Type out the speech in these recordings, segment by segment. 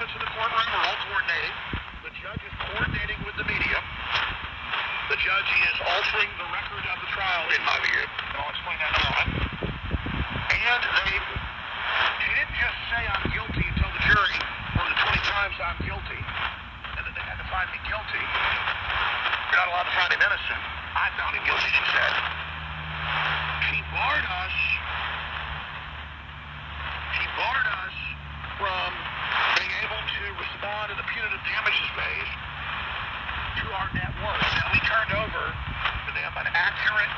participants in the courtroom are all coordinating. The judge is coordinating with the media. The judge is altering the record of the trial, in my view. And I'll explain that in a moment. And she didn't just say I'm guilty and tell the jury more than 20 times I'm guilty, and that they had to find me guilty. You're not allowed to find him innocent. I found him guilty, she said. She barred us from being able to respond in the punitive damages phase to our net worth. Now, we turned over to them an accurate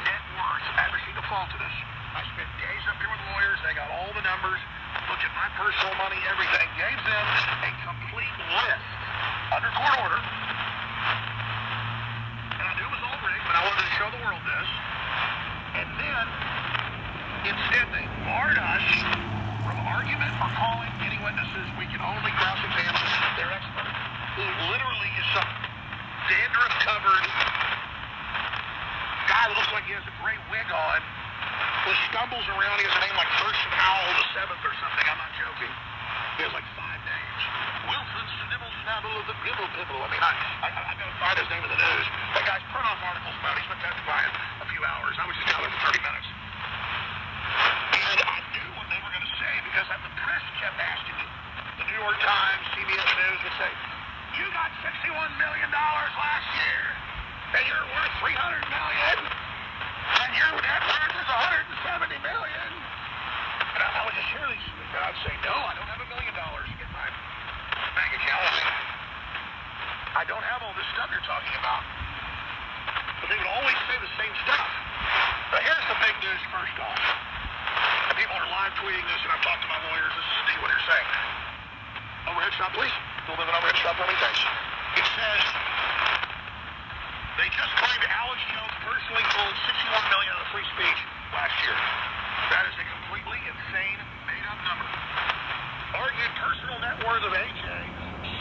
net worth after she defaulted us. I spent days up here with lawyers. They got all the numbers, looked at my personal money, everything, gave them a complete list under court order. And I knew it was all rigged, but I wanted to show the world this. And then, instead, they barred us from argument or calling any witnesses. We can only cross-examine their expert, who literally is some dandruff-covered guy that looks like he has a gray wig on, who stumbles around. He has a name like Thurston Howell the Seventh or something. I'm not joking. He has like 5 names. Wilson Snibble Snabble of the Bibble Bibble. I mean, I've got to find his name in the news. That guy's put off articles about it. He's been testifying a few hours. I was just down there for 30 minutes. And I knew what they were going to say because the press kept asking me. The New York Times, CBS News would say, you got $61 million last year, and you're worth $300 million, and your net worth is $170 million. And I would just hear these, and I'd say, no, I don't have $1 million in my bank account. I don't have all this stuff you're talking about. But they would always say the same stuff. But here's the big news first off. And people are live tweeting this, and I've talked to my lawyers. This is indeed what you're saying. Overhead shot, please. A little bit of an overhead shot for me, thanks. It says, they just claimed Alex Jones personally pulled $61 million out of free speech last year. That is a completely insane, made-up number. Argued personal net worth of AJ,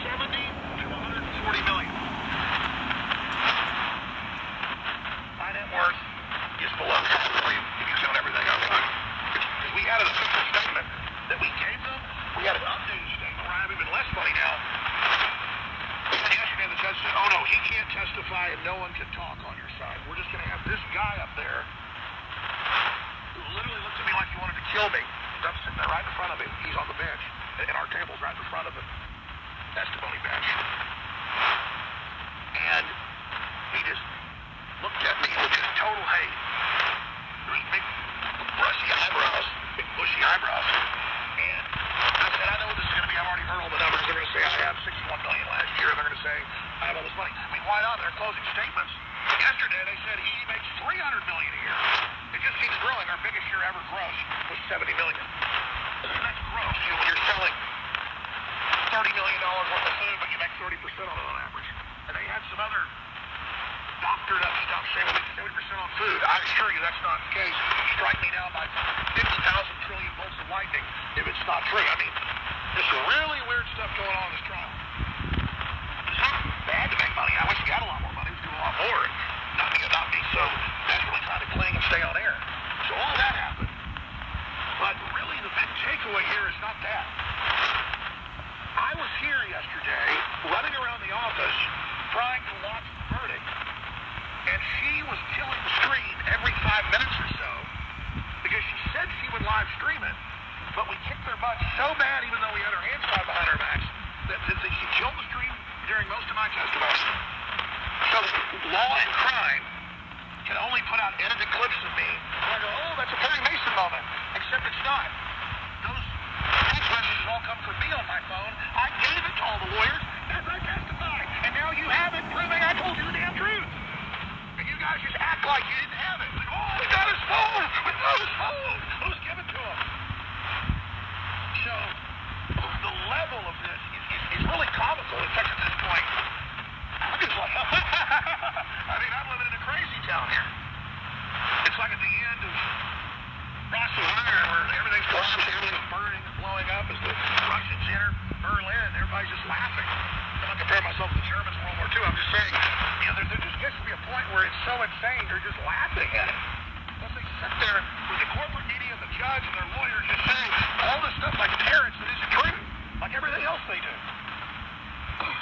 $70 to $140 million. My net worth is below $1 million if you count everything up. We had an official statement that we gave them. We had an updated statement where I have even less money now. And yesterday the judge said, oh no, he can't testify and no one can talk on your side. We're just going to have this guy up there who literally looked at me like he wanted to kill me. I'm sitting there right in front of him. He's on the bench. And our table's right in front of the testimony bench. And he just looked at me with just total hate. There's big brushy eyebrows, big bushy eyebrows. And I said, I know what this is going to be. I've already heard all the numbers. They're going to say I have $61 million last year. They're going to say I have all this money. I mean, why not? They're closing statements. Yesterday they said he makes $300 million a year. It just keeps growing. Our biggest year ever gross was $70 million. That's gross. You know, when you're selling $30 million worth of food, but you make 30% on it on average. And they had some other doctored up stuff saying we make 70% on food. I assure you that's not the case. Strike me now by 50,000 trillion volts of lightning if it's not true. I mean, there's some really weird stuff going on in this trial. It's not bad to make money. I wish we had a lot more money. We'd do a lot more. And not be so desperately trying to cling and stay on air. So all that happened. But really the big takeaway here is not that. I was here yesterday running around the office trying to watch the verdict. And she was killing the stream every 5 minutes or so because she said she would live stream it. But we kicked her butt so bad, even though we had our hands tied behind our backs, that she killed the stream during most of my testimony. So Law and Crime can only put out edited clips of me. And I go, oh, that's a Perry Mason moment. Except it's not. Those text messages all come from me on my phone. I gave it to all the lawyers as I testified. And now you have it proving I told you the damn truth. And you guys just act like you didn't have it. Like, oh, we got his phone. We got his phone. Let's give it to him. So the level of this is really comical. In fact, at this point, I'm just like, I mean, I'm living in a crazy town here. It's like at the end of Barcelona where everything's collapsing, everything's burning and blowing up as the Russians enter Berlin. Everybody's just laughing. I'm not comparing myself to the Germans in World War II. I'm just saying, you know, there just gets to be a point where it's so insane, they're just laughing at it. As they sit there with the corporate media and the judge and their lawyers just saying all this stuff like parrots that isn't true. Like everything they do.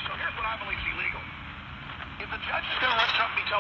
So here's what I believe is illegal. If the judge is going to let something be televised,